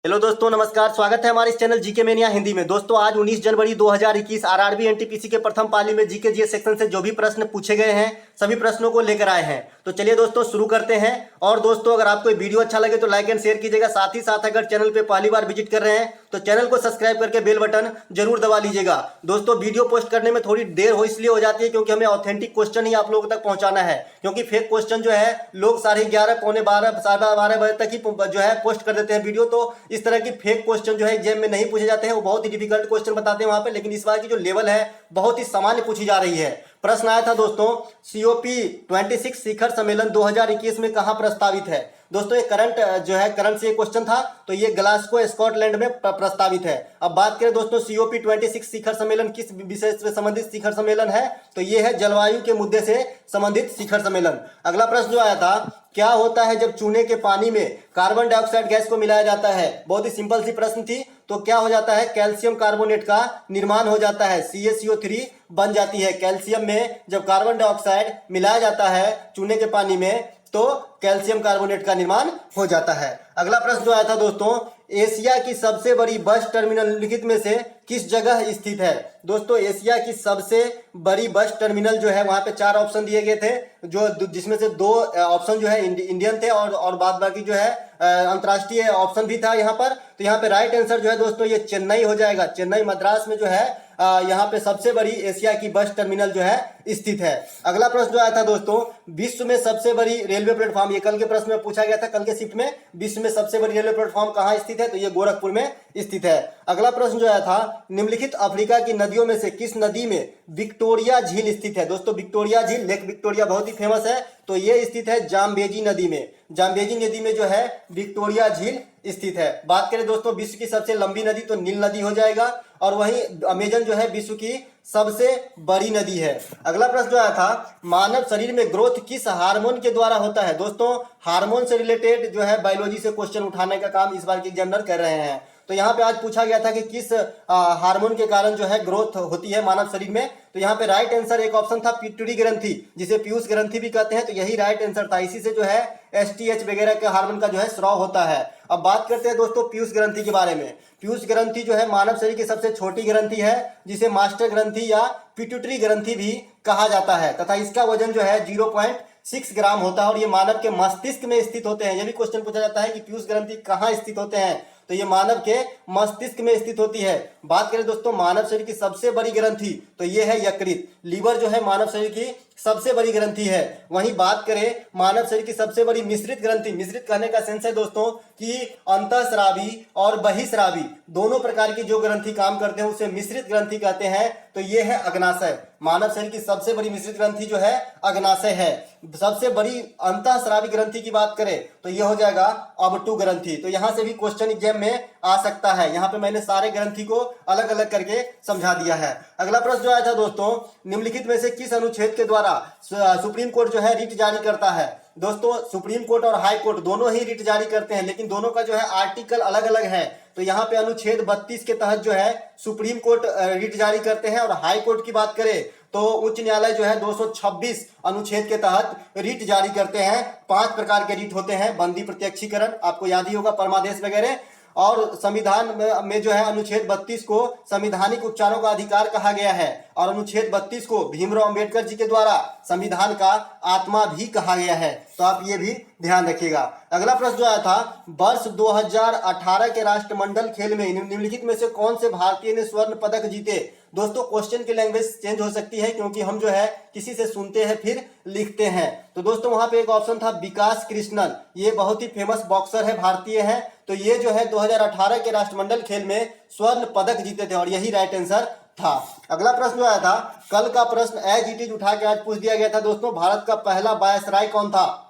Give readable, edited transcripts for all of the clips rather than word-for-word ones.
Hello दोस्तों, नमस्कार। स्वागत है हमारे इस चैनल जीके मेनिया हिंदी में। दोस्तों, आज 19 जनवरी 2021 आरआरबी एनटीपीसी के प्रथम पाली में जीके जीएस सेक्शन से जो भी प्रश्न पूछे गए हैं सभी प्रश्नों को लेकर आए हैं। तो चलिए दोस्तों शुरू करते हैं। और दोस्तों, अगर आपको ये वीडियो अच्छा लगे तो लाइक एंड शेयर कीजिएगा। साथ ही साथ अगर चैनल पे पहली बार विजिट कर रहे हैं तो चैनल को सब्सक्राइब करके बेल बटन जरूर दबा लीजिएगा। दोस्तों, वीडियो पोस्ट करने में थोड़ी देर हो इसलिए हो जाती है क्योंकि हमें ऑथेंटिक क्वेश्चन ही आप लोगों तक पहुंचाना है। क्योंकि फेक क्वेश्चन जो है लोग 11:30 पौने 12 12:30 बजे तक ही जो है पोस्ट कर देते हैं वीडियो। तो इस तरह की फेक क्वेश्चन जो है एग्जाम में नहीं पूछे जाते हैं, वो बहुत ही डिफिकल्ट क्वेश्चन बताते हैं वहां पे। लेकिन इस बार की जो लेवल है बहुत ही सामान्य पूछी जा रही है। प्रश्न आया था दोस्तों, COP 26 शिखर सम्मेलन 2021 में कहां प्रस्तावित है। दोस्तों, ये करंट से ये क्वेश्चन था। तो ये ग्लासगो स्कॉटलैंड में प्रस्तावित है। अब बात करें दोस्तों, COP 26 शिखर सम्मेलन किस विषय से संबंधित शिखर सम्मेलन है, तो ये है जलवायु के मुद्दे से संबंधित शिखर सम्मेलन। अगला प्रश्न जो आया था, क्या होता है जब चूने के पानी में कार्बन डाइऑक्साइड गैस को मिलाया जाता है। बहुत ही सिंपल सी प्रश्न थी। तो क्या हो जाता है, कैल्शियम कार्बोनेट का निर्माण हो जाता है, CaCO3 बन जाती है। कैल्शियम में जब कार्बन डाइऑक्साइड मिलाया जाता है चूने के पानी में तो कैल्शियम कार्बोनेट का निर्माण हो जाता है। अगला प्रश्न जो आया था दोस्तों, एशिया की सबसे बड़ी बस टर्मिनल निम्नलिखित में से किस जगह स्थित है। दोस्तों, एशिया की सबसे बड़ी बस टर्मिनल जो है वहां पे 4 ऑप्शन दिए गए थे, जिसमें से 2 ऑप्शन जो है इंडियन थे और बाद बाकी जो है अंतर्राष्ट्रीय ऑप्शन भी था यहाँ पर। तो यहाँ पे राइट आंसर जो है दोस्तों ये चेन्नई हो जाएगा। चेन्नई मद्रास में जो है यहाँ पे सबसे बड़ी एशिया की बस टर्मिनल जो है स्थित है। अगला प्रश्न जो आया था दोस्तों, विश्व में सबसे बड़ी रेलवे प्लेटफॉर्म, ये कल के प्रश्न में पूछा गया था, कल के शिफ्ट में, विश्व में सबसे बड़ी रेलवे प्लेटफॉर्म कहाँ स्थित है, तो ये गोरखपुर में स्थित है। अगला प्रश्न जो आया था, निम्नलिखित अफ्रीका की नदियों में से किस नदी में विक्टोरिया झील स्थित है। दोस्तों, विक्टोरिया झील, लेक विक्टोरिया बहुत ही फेमस है, तो ये स्थित है जाम्बेजी नदी में। जाम्बेजी नदी में जो है विक्टोरिया झील स्थित है। बात करें दोस्तों विश्व की सबसे लंबी नदी, तो नील नदी हो जाएगा। और वहीं अमेजन जो है विश्व की सबसे बड़ी नदी है। अगला प्रश्न जो आया था, मानव शरीर में ग्रोथ किस हार्मोन के द्वारा होता है। दोस्तों, हार्मोन से रिलेटेड जो है बायोलॉजी से क्वेश्चन उठाने का काम इस बार के एग्जामिनर कर रहे हैं। तो यहाँ पे आज पूछा गया था कि किस हार्मोन के कारण जो है ग्रोथ होती है मानव शरीर में। तो यहाँ पे राइट आंसर एक ऑप्शन था पिट्यूटरी ग्रंथि, जिसे पीयूष ग्रंथि भी कहते हैं। तो यही राइट आंसर था। इसी से जो है STH वगैरह के हार्मोन का जो है स्राव होता है। अब बात करते हैं दोस्तों पीयूष ग्रंथि के बारे में। पीयूष ग्रंथि जो है मानव शरीर की सबसे छोटी ग्रंथि है, जिसे मास्टर ग्रंथि या पिट्यूटरी ग्रंथि भी कहा जाता है, तथा इसका वजन जो है 0.6 ग्राम होता है और ये मानव के मस्तिष्क में स्थित होते हैं। यह भी क्वेश्चन पूछा जाता है कि पीयूष ग्रंथि कहाँ स्थित होते हैं, तो ये मानव के मस्तिष्क में स्थित होती है। बात करें दोस्तों मानव शरीर की सबसे बड़ी ग्रंथि, तो ये है यकृत। लीवर जो है मानव शरीर की सबसे बड़ी ग्रंथि है। वहीं बात करें मानव शरीर की सबसे बड़ी मिश्रित ग्रंथि, मिश्रित कहने का सेंस है दोस्तों कि अंतःस्रावी और बहिस्रावी दोनों प्रकार की जो ग्रंथि काम करते हैं उसे मिश्रित ग्रंथि कहते हैं। तो ये है अग्नाशय। मानव शरीर की सबसे बड़ी मिश्रित ग्रंथि जो है अग्नाशय है। सबसे बड़ी अंतःस्रावी ग्रंथि की बात करें तो यह हो जाएगा अबटू ग्रंथि। तो यहां से भी क्वेश्चन एग्जाम में आ सकता है। यहाँ पे मैंने सारे ग्रंथि को अलग अलग करके समझा दिया है। अगला प्रश्न जो आया था दोस्तों, निम्नलिखित में से किस अनुच्छेद के द्वारा सुप्रीम कोर्ट जो है रिट जारी करता है। दोस्तों, सुप्रीम कोर्ट और हाई कोर्ट दोनों ही रिट जारी करते हैं, लेकिन दोनों का जो है आर्टिकल अलग अलग है। तो यहाँ पे अनुच्छेद 32 के तहत जो है सुप्रीम कोर्ट रिट जारी करते हैं, और हाई कोर्ट की बात करें तो उच्च न्यायालय जो है 226 अनुच्छेद के तहत रिट जारी करते हैं। 5 प्रकार के रिट होते हैं, बंदी प्रत्यक्षीकरण, आपको याद ही होगा, परमादेश वगैरह। और संविधान में जो है अनुच्छेद 32 को संवैधानिक उपचारों का अधिकार कहा गया है, और अनुच्छेद 32 को भीमराव अंबेडकर जी के द्वारा संविधान का आत्मा भी कहा गया है। तो आप ये भी ध्यान रखिएगा। अगला प्रश्न जो आया था, वर्ष 2018 के राष्ट्रमंडल खेल में निम्नलिखित में से कौन से भारतीय ने स्वर्ण पदक जीते। दोस्तों, क्वेश्चन की लैंग्वेज चेंज हो सकती है क्योंकि हम जो है किसी से सुनते हैं फिर लिखते हैं। तो दोस्तों वहां पे एक ऑप्शन था विकास कृष्णन, ये बहुत ही फेमस बॉक्सर है, भारतीय है। तो ये जो है 2018 के राष्ट्रमंडल खेल में स्वर्ण पदक जीते थे और यही राइट आंसर था। अगला प्रश्न जो आया था, कल का प्रश्न एज इट इज उठा के आज पूछ दिया गया था दोस्तों, भारत का पहला वायसराय कौन था।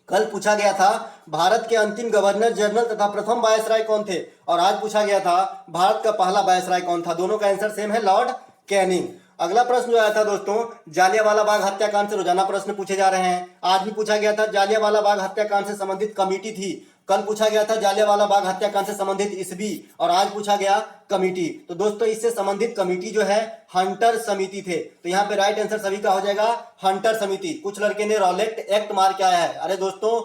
कल पूछा गया था भारत के अंतिम गवर्नर जनरल तथा प्रथम वायसराय कौन थे, और आज पूछा गया था भारत का पहला वायसराय कौन था। दोनों का आंसर सेम है, लॉर्ड कैनिंग। अगला प्रश्न जो आया था दोस्तों, जालियांवाला बाग हत्याकांड से रोजाना प्रश्न पूछे जा रहे हैं। आज भी पूछा गया था जालियांवाला बाग हत्याकांड से संबंधित कमेटी थी। कल पूछा गया था जालियांवाला बाग हत्याकांड से संबंधित ईस्वी, और आज पूछा गया कमिटी। तो दोस्तों इससे संबंधित कमिटी जो है हंटर समिति थे। तो यहाँ पे राइट आंसर सभी का हो जाएगा हंटर समिति। कुछ लड़के ने रॉलेट एक्ट मार के आया है। अरे दोस्तों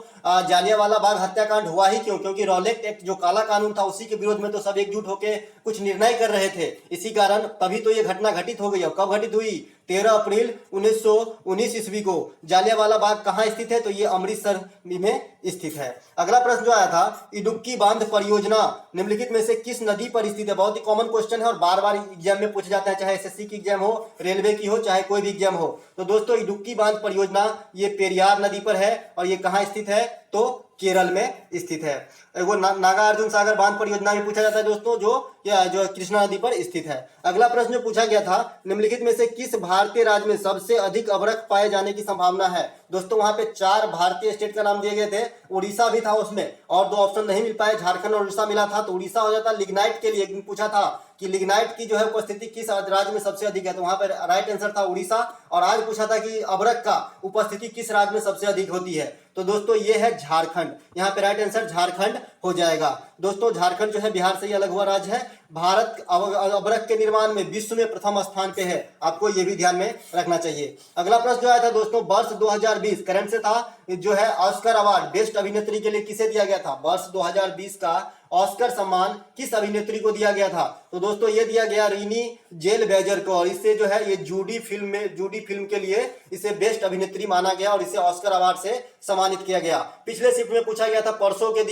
जालियांवाला बाग हत्याकांड हुआ ही क्यों? क्योंकि रॉलेट एक्ट जो काला कानून था उसी के विरोध में तो सब एकजुट होकर कुछ निर्णय कर रहे थे। इसी कारण तभी तो ये घटना घटित हो गई। और कब घटित हुई? 13 अप्रैल 1919 ईस्वी को। जालियांवाला बाग कहाँ स्थित है? तो ये अमृतसर में स्थित है। अगला प्रश्न जो आया था, इडुक्की बांध परियोजना निम्नलिखित में से किस नदी पर स्थित है? बहुत ही कॉमन क्वेश्चन है और बार बार एग्जाम में पूछा जाता है, चाहे एसएससी की एग्जाम हो, रेलवे की हो, चाहे कोई भी एग्जाम हो। तो दोस्तों इडुक्की बांध परियोजना ये पेरियार नदी पर है और ये कहाँ स्थित है? तो केरल में स्थित है। वो नागार्जुन सागर बांध परियोजना में पूछा जाता है दोस्तों, जो कृष्णा नदी पर स्थित है। अगला प्रश्न जो पूछा गया था, निम्नलिखित में से किस भारतीय राज्य में सबसे अधिक अभ्रक पाए जाने की संभावना है? दोस्तों वहां पे 4 भारतीय स्टेट का नाम दिए गए थे, उड़ीसा भी था उसमें, और 2 ऑप्शन नहीं मिल पाए, झारखंड और उड़ीसा मिला था तो उड़ीसा हो जाता। लिग्नाइट के लिए एक दिन पूछा था कि लिग्नाइट की जो है उपस्थिति किस राज्य में सबसे अधिक है, तो वहां पर राइट आंसर था उड़ीसा। और आज पूछा था कि अभ्रक का उपस्थिति किस राज्य में सबसे अधिक होती है, तो दोस्तों ये है झारखंड। यहाँ पे राइट आंसर झारखंड हो जाएगा। दोस्तों झारखंड जो है बिहार से ही अलग हुआ राज्य है। भारत अभ्रक के निर्माण में विश्व में प्रथम स्थान पे है, आपको ये भी ध्यान में रखना चाहिए। अगला प्रश्न जो आया था दोस्तों, वर्ष 2020 करंट से था, जो है ऑस्कर अवार्ड बेस्ट अभिनेत्री के लिए किसे दिया गया था? वर्ष 2020 का ऑस्कर सम्मान किस अभिनेत्री को दिया गया था? तो दोस्तों ये दिया गया रीनी जेलवेजर को। और इससे जो है ये जूडी फिल्म के लिए इसे बेस्ट अभिनेत्री माना गया और इसे ऑस्कर अवार्ड से सम्मानित किया गया। पिछले शिफ्ट में पूछा गया था परसों के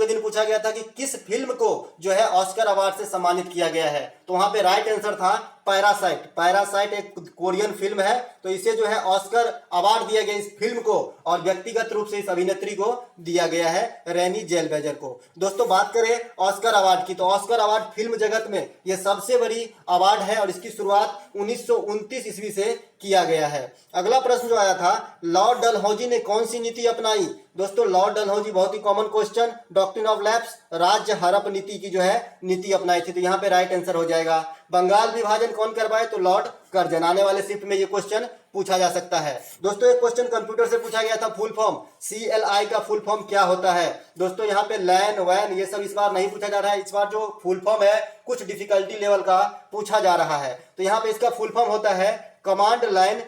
दिन पूछा गया था कि किस फिल्म को जो है ऑस्कर अवार्ड से सम्मानित किया गया है, तो वहां पे राइट आंसर था पैरासाइट एक कोरियन फिल्म है, तो इसे जो है ऑस्कर अवार्ड दिया गया इस फिल्म को, और व्यक्तिगत रूप से इस अभिनेत्री को दिया गया है रेनी जेलवेजर को। दोस्तों बात करें ऑस्कर अवार्ड की, तो ऑस्कर अवार्ड फिल्म जगत में यह सबसे बड़ी अवार्ड है और इसकी शुरुआत 1929 ईस्वी से किया गया है। अगला प्रश्न जो आया था, लॉर्ड डलहौजी ने कौन सी नीति अपनाई? दोस्तों लॉर्ड डलहौजी, बहुत ही common question, doctrine of lapse राज्य हड़प नीति की जो है नीति अपनाई थी, तो यहाँ पे राइट आंसर हो जाएगा। बंगाल विभाजन कौन करवाए? तो लॉर्ड कर्जन। आने वाले शिफ्ट में ये क्वेश्चन पूछा जा सकता है। दोस्तों एक क्वेश्चन कंप्यूटर से पूछा गया था, फुल फॉर्म CLI का फुल फॉर्म क्या होता है? दोस्तों यहाँ पे लैन वैन ये सब इस बार नहीं पूछा जा रहा है, इस बार जो फुल फॉर्म है कुछ डिफिकल्टी लेवल का पूछा जा रहा है। तो यहाँ पे इसका फुल फॉर्म होता है कमांड लाइन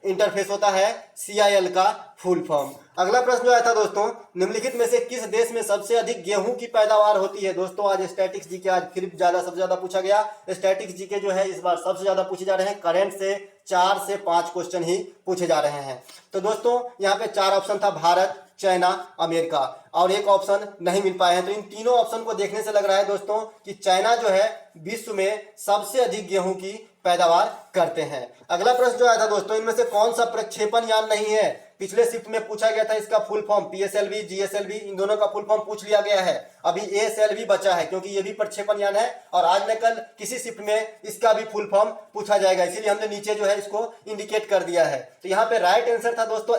इंटरफेस होता है CIL का फुल फॉर्म। अगला प्रश्न जो आया था दोस्तों, निम्नलिखित में से किस देश में सबसे अधिक गेहूं की पैदावार होती है? दोस्तों आज स्टैटिक्स जीके आज फिर सबसे ज्यादा पूछा गया। स्टैटिक्स जीके जो है इस बार सबसे ज्यादा पूछे जा रहे हैं, करंट से 4 से 5 क्वेश्चन ही पूछे जा रहे हैं। तो दोस्तों यहाँ पे 4 ऑप्शन था, भारत, चाइना, अमेरिका, और एक ऑप्शन नहीं मिल पाए हैं। तो इन तीनों ऑप्शन को देखने से लग रहा है दोस्तों कि चाइना जो है विश्व में सबसे अधिक गेहूं की पैदावार करते हैं। अगला प्रश्न जो आया था दोस्तों, इनमें से कौन सा प्रक्षेपण यान नहीं है? पिछले शिफ्ट में पूछा गया था इसका फुल फॉर्म, PSLV, GSLV इन दोनों का फुल फॉर्म पूछ लिया गया है। अभी ASLV बचा है क्योंकि ये भी प्रक्षेपण यान है और आज न कल किसी शिफ्ट में इसका भी फुल फॉर्म पूछा जाएगा, इसीलिए हमने नीचे जो है इसको इंडिकेट कर दिया है। तो यहाँ पे राइट आंसर था दोस्तों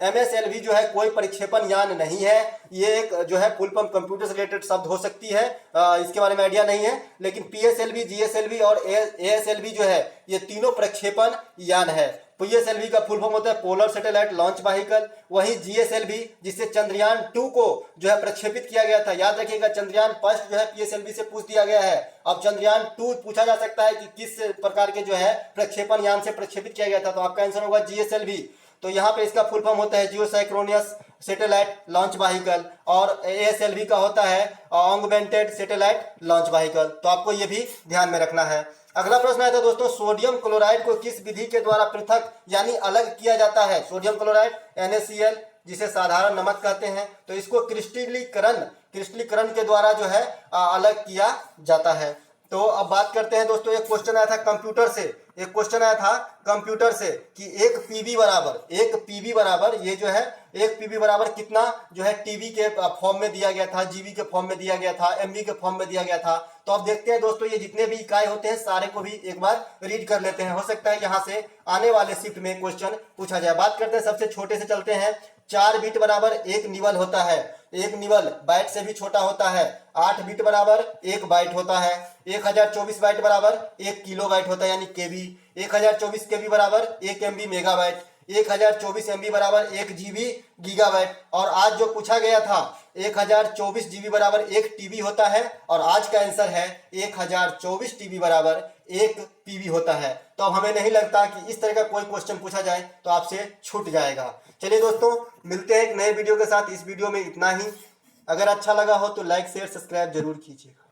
MSLV जो है कोई प्रक्षेपण यान नहीं है, ये एक जो है फुल फॉर्म कंप्यूटर से रिलेटेड शब्द हो सकती है, इसके बारे में आइडिया नहीं है। लेकिन PSLV, GSLV और ASLV जो है ये तीनों प्रक्षेपण यान है। PSLV का फुल फॉर्म होता है पोलर सैटेलाइट लॉन्च व्हीकल। वहीं GSLV जिससे चंद्रयान 2 को जो है प्रक्षेपित किया गया था, याद रखिएगा चंद्रयान फर्स्ट जो है PSLV से पूछ दिया गया है, अब चंद्रयान 2 पूछा जा सकता है कि किस प्रकार के जो है प्रक्षेपण यान से प्रक्षेपित किया गया था, तो आपका आंसर होगा GSLV। तो यहाँ पे इसका फुल फॉर्म होता है जियोसाइक्रोनियस सैटेलाइट लॉन्च व्हीकल, और ASLV का होता है ऑगमेंटेड सैटेलाइट लॉन्च व्हीकल। तो आपको ये भी ध्यान में रखना है। अगला प्रश्न आया था दोस्तों, सोडियम क्लोराइड को किस विधि के द्वारा पृथक यानी अलग किया जाता है? सोडियम क्लोराइड NaCl जिसे साधारण नमक कहते हैं, तो इसको क्रिस्टलीकरण के द्वारा जो है अलग किया जाता है। तो अब बात करते हैं दोस्तों, एक क्वेश्चन आया था कंप्यूटर से कि एक पीवी बराबर ये जो है एक पीवी बराबर कितना जो है टीवी के फॉर्म में दिया गया था, जीबी के फॉर्म में दिया गया था, एमबी के फॉर्म में दिया गया था। तो अब देखते हैं दोस्तों ये जितने भी इकाई होते हैं सारे को भी एक बार रीड कर लेते हैं, हो सकता है यहाँ से आने वाले शिफ्ट में क्वेश्चन पूछा जाए। बात करते हैं सबसे छोटे से चलते हैं। 4 बिट बराबर 1 निबल होता है, 1 निबल बाइट से भी छोटा होता है। 8 बिट बराबर 1 बाइट होता है। 1024 बाइट बराबर 1 किलो बाइट होता है यानी केबी। 1024 केबी बराबर 1 MB मेगाबाइट। 1024 MB बराबर 1 GB गीगाबाइट। और आज जो पूछा गया था 1024 GB बराबर 1 TB होता है, और आज का आंसर है 1024 TB बराबर 1 PB होता है। तो अब हमें नहीं लगता कि इस तरह का कोई क्वेश्चन पूछा जाए तो आपसे छूट जाएगा। चलिए दोस्तों, मिलते हैं एक नए वीडियो के साथ। इस वीडियो में इतना ही। अगर अच्छा लगा हो तो लाइक शेयर सब्सक्राइब जरूर कीजिएगा।